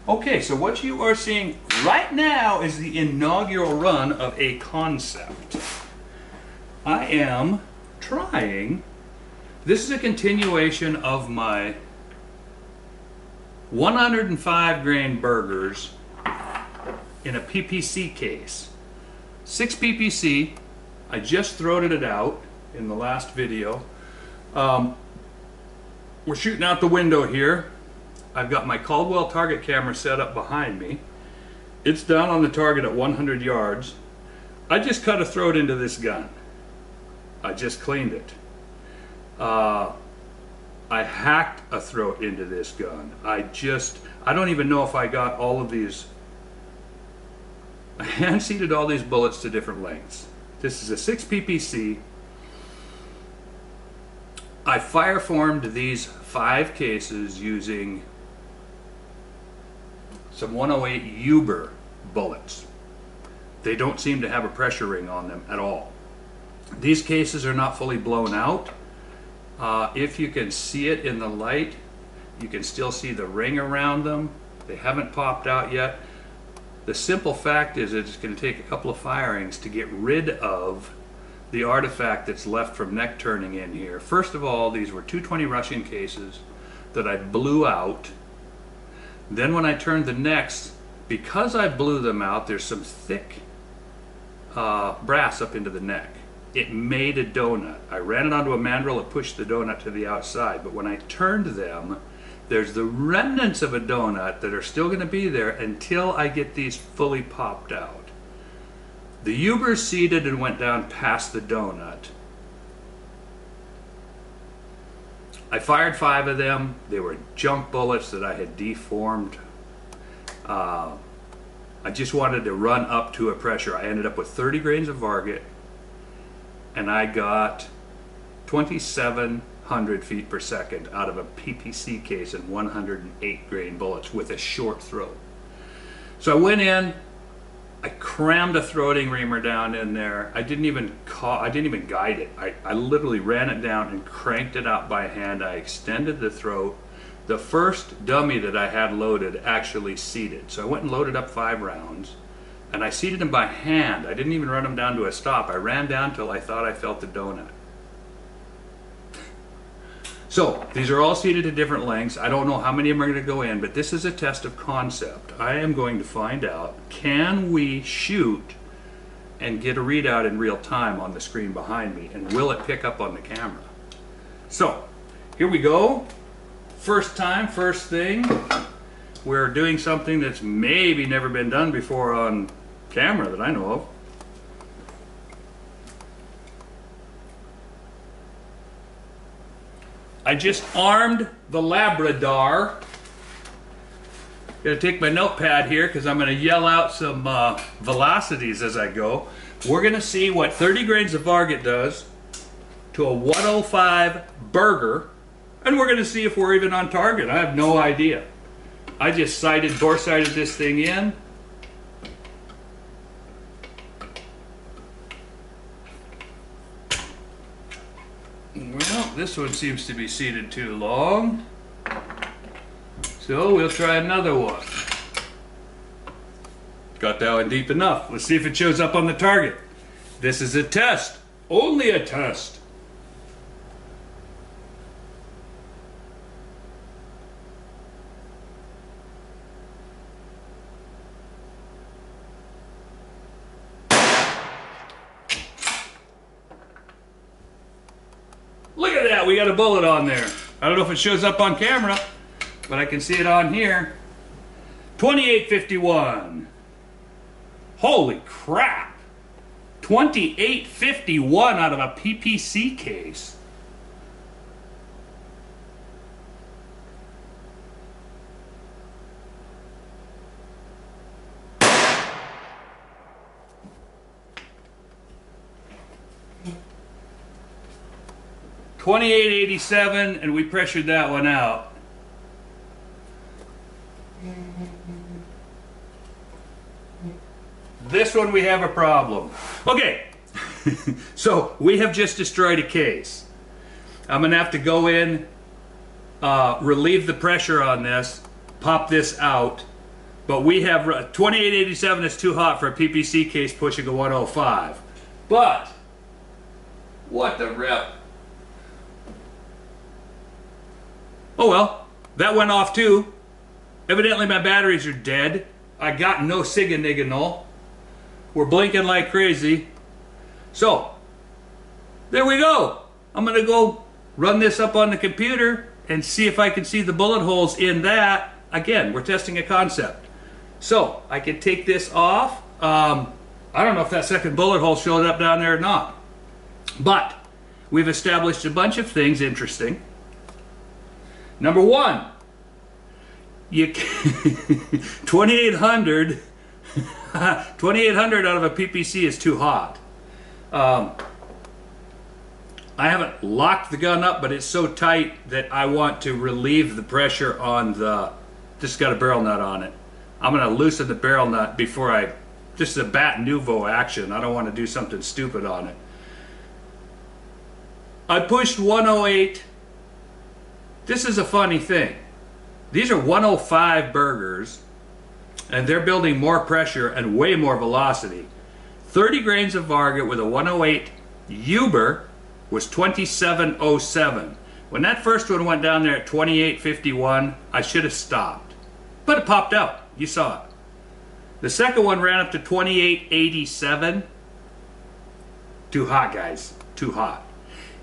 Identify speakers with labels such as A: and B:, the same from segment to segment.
A: Okay, so what you are seeing right now is the inaugural run of a concept. I am trying, this is a continuation of my 105 grain Bergers in a PPC case. 6 PPC, I just throated it out in the last video. We're shooting out the window here. I've got my Caldwell target camera set up behind me. It's down on the target at 100 yards. I just cut a throat into this gun. I just cleaned it. I hacked a throat into this gun. I don't even know if I got all of these. I hand seated all these bullets to different lengths. This is a 6 PPC. I fire formed these 5 cases using some 108 Uber bullets. They don't seem to have a pressure ring on them at all. These cases are not fully blown out. If you can see it in the light, you can still see the ring around them. They haven't popped out yet. The simple fact is it's going to take a couple of firings to get rid of the artifact that's left from neck turning in here. First of all, these were 220 Russian cases that I blew out. Then when I turned the necks, because I blew them out, there's some thick brass up into the neck. It made a donut. I ran it onto a mandrel and pushed the donut to the outside, but when I turned them, there's the remnants of a donut that are still going to be there until I get these fully popped out. The Uber seated and went down past the donut. I fired 5 of them. They were junk bullets that I had deformed. I just wanted to run up to a pressure. I ended up with 30 grains of Varget, and I got 2,700 feet per second out of a PPC case and 108 grain bullets with a short throat. So I went in, I crammed a throating reamer down in there. I didn't even guide it. I literally ran it down and cranked it out by hand. I extended the throat. The first dummy that I had loaded actually seated. So I went and loaded up 5 rounds, and I seated them by hand. I didn't even run them down to a stop. I ran down till I thought I felt the donut. So these are all seated at different lengths. I don't know how many of them are going to go in, but this is a test of concept. I am going to find out, can we shoot and get a readout in real time on the screen behind me, and will it pick up on the camera? So here we go. First time, first thing. We're doing something that's maybe never been done before on camera that I know of. I just armed the Labrador. Gotta take my notepad here because I'm gonna yell out some velocities as I go. We're gonna see what 30 grains of Varget does to a 105 Berger, and we're gonna see if we're even on target. I have no idea. I just bore sighted this thing in. Well, this one seems to be seated too long, so we'll try another one. Got that one deep enough. Let's see if it shows up on the target. This is a test, only a test. Look at that, we got a bullet on there. I don't know if it shows up on camera, but I can see it on here. 2851. Holy crap. 2851 out of a PPC case. .2887, and we pressured that one out. This one we have a problem. Okay, so we have just destroyed a case. I'm gonna have to go in, relieve the pressure on this, pop this out, But we have 2887 is too hot for a PPC case pushing a 105. But what the rip? Oh well, that went off too. Evidently my batteries are dead. I got no signal. We're blinking like crazy. So, there we go. I'm going to go run this up on the computer and see if I can see the bullet holes in that. Again, we're testing a concept. So, I can take this off. I don't know if that second bullet hole showed up down there or not. But, we've established a bunch of things interesting. Number one, you 2800 2800 out of a PPC is too hot. I haven't locked the gun up, but it's so tight that I want to relieve the pressure on the, this has got a barrel nut on it. I'm going to loosen the barrel nut before I, this is a bat nouveau action. I don't want to do something stupid on it. I pushed 108. This is a funny thing. These are 105 Bergers, and they're building more pressure and way more velocity. 30 grains of Varget with a 108 Uber was 2707. When that first one went down there at 2851, I should have stopped. But it popped out. You saw it. The second one ran up to 2887. Too hot, guys. Too hot.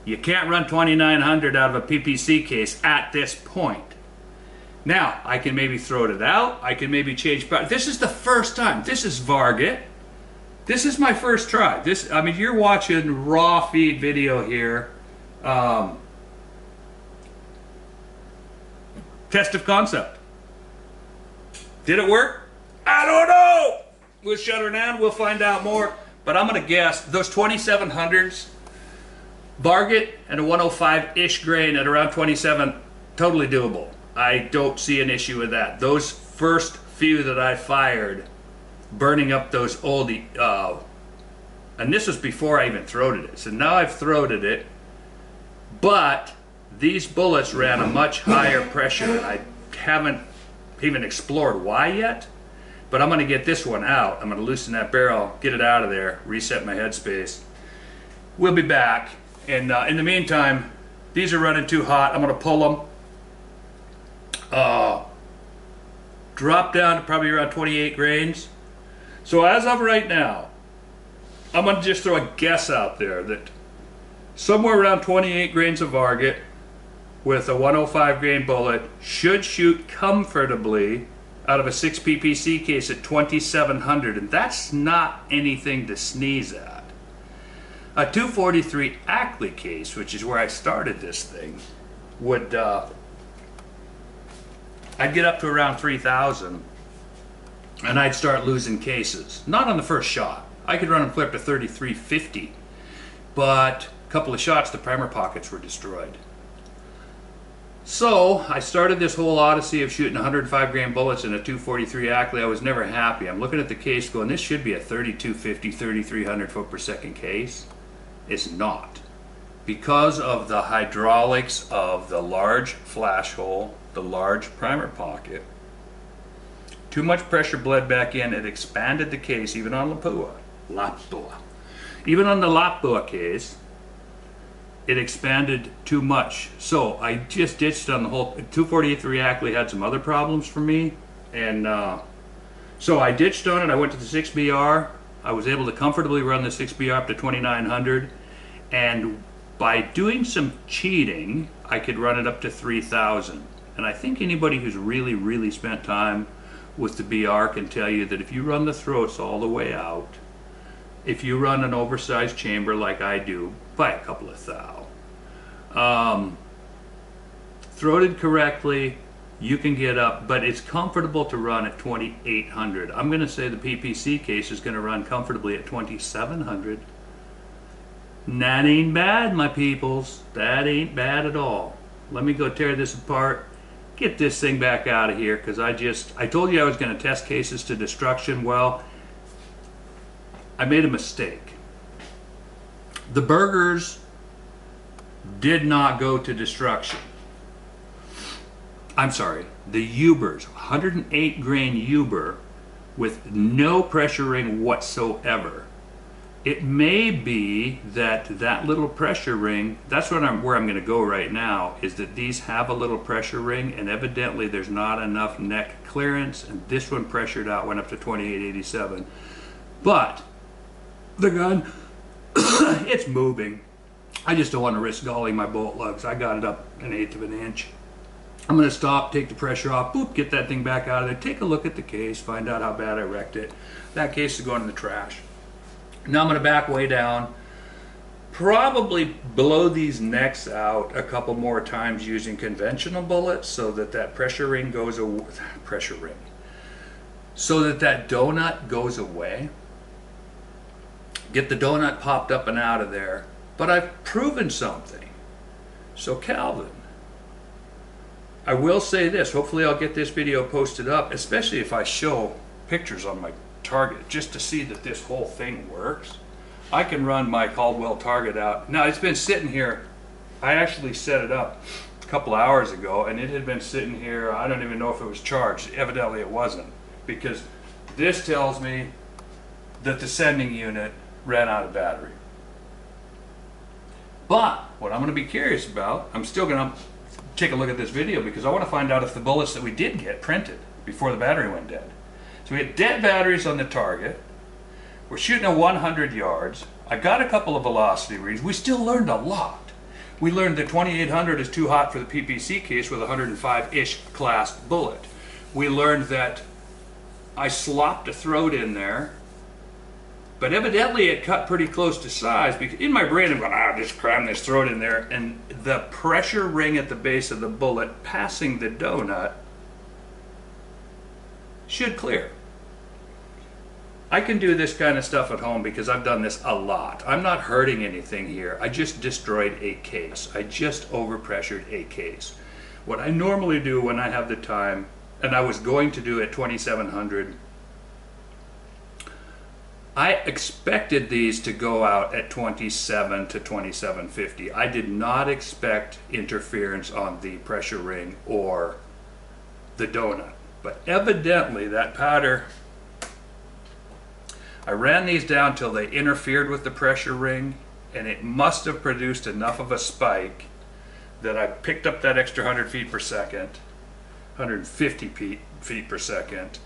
A: You can't run 2900 out of a PPC case at this point. Now, I can maybe throw it out. I can maybe change. But this is the first time. This is Varget. This is my first try. This, I mean, you're watching raw feed video here. Test of concept. Did it work? I don't know. We'll shut her down. We'll find out more. But I'm going to guess those 2700s, Varget and a 105-ish grain at around 27, totally doable. I don't see an issue with that. Those first few that I fired, burning up those old, and this was before I even throated it. So now I've throated it, but these bullets ran a much higher pressure, and I haven't even explored why yet. But I'm going to get this one out. I'm going to loosen that barrel, get it out of there, reset my headspace. We'll be back. And in the meantime, these are running too hot. I'm going to pull them. Drop down to probably around 28 grains. So as of right now, I'm going to just throw a guess out there that somewhere around 28 grains of Varget with a 105 grain bullet should shoot comfortably out of a 6PPC case at 2700, and that's not anything to sneeze at. A 243 Ackley case, which is where I started this thing, would I'd get up to around 3,000 and I'd start losing cases. Not on the first shot. I could run them clear up to 3350, but a couple of shots the primer pockets were destroyed. So I started this whole odyssey of shooting 105 grain bullets in a 243 Ackley. I was never happy. I'm looking at the case going, this should be a 3250, 3300 foot per second case. It's not. Because of the hydraulics of the large flash hole, the large primer pocket, too much pressure bled back in. It expanded the case, even on Lapua. Even on the Lapua case, it expanded too much. So I just ditched on the whole. 243 Ackley had some other problems for me, and so I ditched on it. I went to the 6BR. I was able to comfortably run the 6BR up to 2900, and by doing some cheating, I could run it up to 3000. And I think anybody who's really spent time with the BR can tell you that if you run the throats all the way out, if you run an oversized chamber like I do, by a couple of thou, throated correctly, you can get up, but it's comfortable to run at 2800. I'm going to say the PPC case is going to run comfortably at 2700. And that ain't bad, my peoples. That ain't bad at all. Let me go tear this apart, get this thing back out of here, because I told you I was going to test cases to destruction. Well, I made a mistake. The Bergers did not go to destruction. I'm sorry, the Ubers, 108 grain Uber with no pressure ring whatsoever. It may be that that little pressure ring, that's where I'm going to go right now, is that these have a little pressure ring, and evidently there's not enough neck clearance, and this one pressured out, went up to 2887. But the gun, it's moving. I just don't want to risk galling my bolt lugs. I got it up 1/8 of an inch. I'm going to stop, take the pressure off, boop, get that thing back out of there, take a look at the case, find out how bad I wrecked it. That case is going in the trash. Now I'm going to back way down, probably blow these necks out a couple more times using conventional bullets so that that pressure ring goes away, so that that donut goes away. Get the donut popped up and out of there. But I've proven something. So Calvin, I will say this, hopefully I'll get this video posted up, especially if I show pictures on my target, just to see that this whole thing works. I can run my Caldwell target out. Now it's been sitting here, I actually set it up a couple hours ago, and it had been sitting here, I don't even know if it was charged. Evidently it wasn't, because this tells me that the sending unit ran out of battery. But what I'm going to be curious about, I'm still going to take a look at this video because I want to find out if the bullets that we did get printed before the battery went dead. So we had dead batteries on the target. We're shooting at 100 yards. I got a couple of velocity reads. We still learned a lot. We learned that 2800 is too hot for the PPC case with a 105-ish class bullet. We learned that I slopped a throat in there, but evidently it cut pretty close to size, because in my brain I'm going, just cram this throat in there, and the pressure ring at the base of the bullet passing the donut should clear. I can do this kind of stuff at home because I've done this a lot. I'm not hurting anything here. I just destroyed a case. I just overpressured a case. What I normally do when I have the time, and I was going to do at 2700, I expected these to go out at 27 to 2750. I did not expect interference on the pressure ring or the donut. But evidently that powder, I ran these down till they interfered with the pressure ring, and it must have produced enough of a spike that I picked up that extra 100 feet per second, 150 feet per second.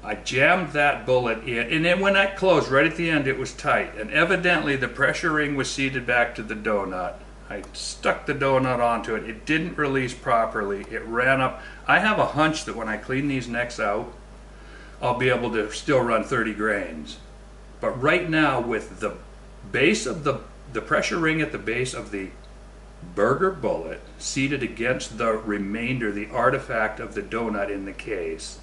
A: I jammed that bullet in, and then when that closed, right at the end, it was tight. And evidently the pressure ring was seated back to the donut. I stuck the donut onto it. It didn't release properly. It ran up. I have a hunch that when I clean these necks out, I'll be able to still run 30 grains. But right now, with the base of the pressure ring at the base of the Berger bullet seated against the remainder, the artifact of the donut in the case,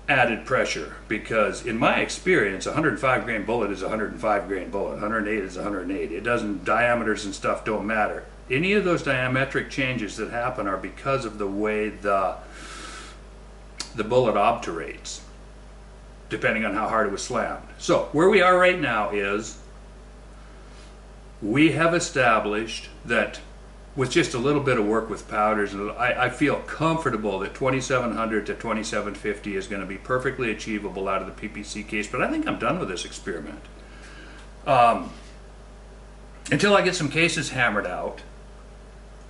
A: added pressure, because in my experience, a 105 grain bullet is a 105 grain bullet, 108 is 108. It doesn't, diameters and stuff don't matter. Any of those diametric changes that happen are because of the way the bullet obturates, depending on how hard it was slammed. So where we are right now is we have established that with just a little bit of work with powders, I feel comfortable that 2700 to 2750 is going to be perfectly achievable out of the PPC case, but I think I'm done with this experiment. Until I get some cases hammered out,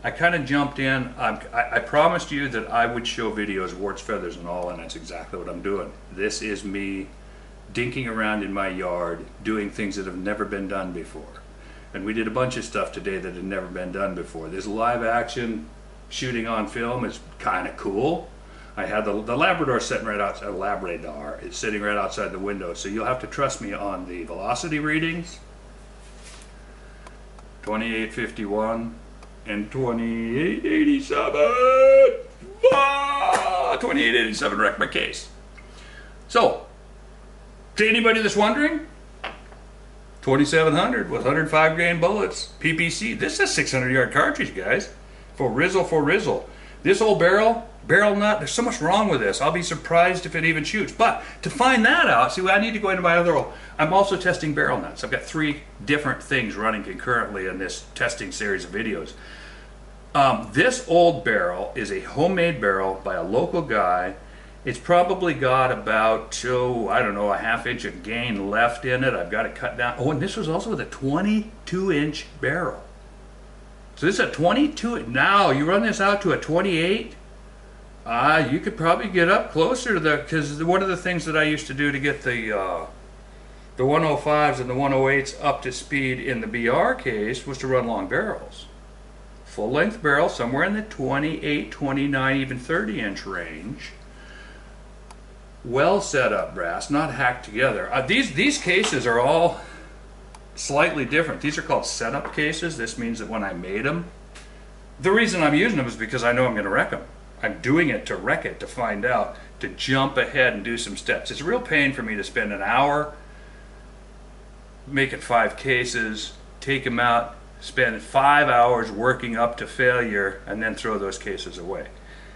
A: I kind of jumped in. I promised you that I would show videos of warts, feathers, and all, and that's exactly what I'm doing. This is me dinking around in my yard, doing things that have never been done before. And we did a bunch of stuff today that had never been done before. This live action shooting on film is kind of cool. I had the Labrador sitting right outside, Labrador is sitting right outside the window, so you'll have to trust me on the velocity readings. 2851 and 2887. 2887 wrecked my case. So, to anybody that's wondering, 2700 with 105 grain bullets, PPC. This is a 600-yard cartridge, guys. For Rizzle. This old barrel nut, there's so much wrong with this. I'll be surprised if it even shoots. But to find that out, see, I need to go into my other hole. I'm also testing barrel nuts. I've got 3 different things running concurrently in this testing series of videos. This old barrel is a homemade barrel by a local guy. It's probably got about, I don't know, a ½ inch of gain left in it. I've got it cut down. Oh, and this was also with a 22-inch barrel. So this is a 22. Now, you run this out to a 28, you could probably get up closer to the, because one of the things that I used to do to get the 105s and the 108s up to speed in the BR case was to run long barrels. Full length barrel, somewhere in the 28, 29, even 30-inch range. Well set up brass, not hacked together. These cases are all slightly different. These are called setup cases. This means that when I made them, the reason I'm using them is because I know I'm going to wreck them. I'm doing it to wreck it, to find out, to jump ahead and do some steps. It's a real pain for me to spend an hour making 5 cases, take them out, spend 5 hours working up to failure, and then throw those cases away.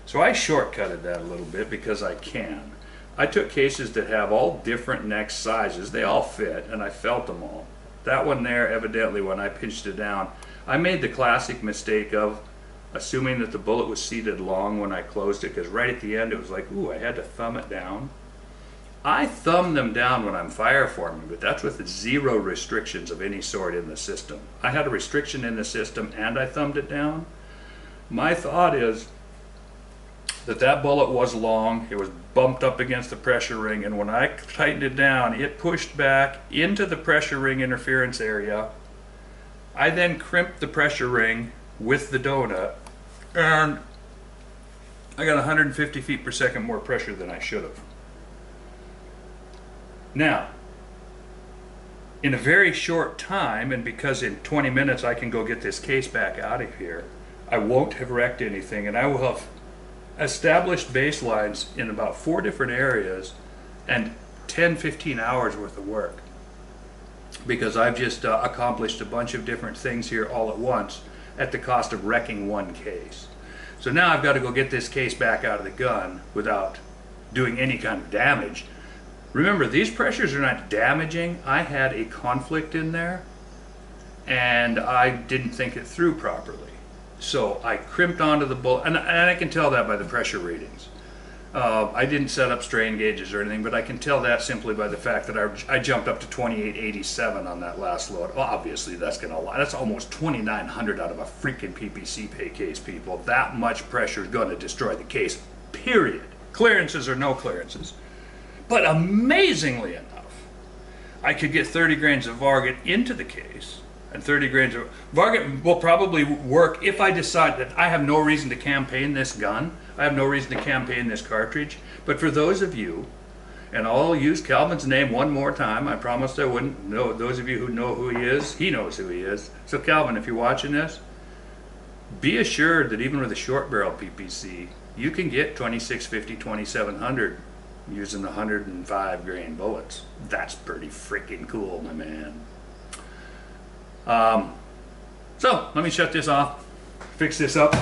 A: So I shortcutted that a little bit because I can. I took cases that have all different neck sizes. They all fit, and I felt them all. That one there, evidently, when I pinched it down, I made the classic mistake of assuming that the bullet was seated long when I closed it, because right at the end it was like, ooh, I had to thumb it down. I thumb them down when I'm fireforming, but that's with 0 restrictions of any sort in the system. I had a restriction in the system and I thumbed it down. My thought is that that bullet was long, it was bumped up against the pressure ring, and when I tightened it down, it pushed back into the pressure ring interference area. I then crimped the pressure ring with the donut, and I got 150 feet per second more pressure than I should have. Now, in a very short time, and because in 20 minutes I can go get this case back out of here, I won't have wrecked anything, and I will have established baselines in about 4 different areas and 10-15 hours worth of work, because I've just accomplished a bunch of different things here all at once at the cost of wrecking one case. So now I've got to go get this case back out of the gun without doing any kind of damage. Remember, these pressures are not damaging. I had a conflict in there and I didn't think it through properly. So I crimped onto the bullet, and I can tell that by the pressure readings. I didn't set up strain gauges or anything, but I can tell that simply by the fact that I jumped up to 2887 on that last load. Well, obviously that's going to lie. That's almost 2,900 out of a freaking PPC pay case, people. That much pressure is going to destroy the case, period. Clearances or no clearances. But amazingly enough, I could get 30 grains of Varget into the case, and 30 grains of Varget will probably work if I decide that I have no reason to campaign this gun. I have no reason to campaign this cartridge. But for those of you, and I'll use Calvin's name one more time, I promised I wouldn't. No, those of you who know who he is, he knows who he is. So Calvin, if you're watching this, be assured that even with a short barrel PPC, you can get 2650, 2700 using the 105 grain bullets. That's pretty freaking cool, my man. So let me shut this off, fix this up.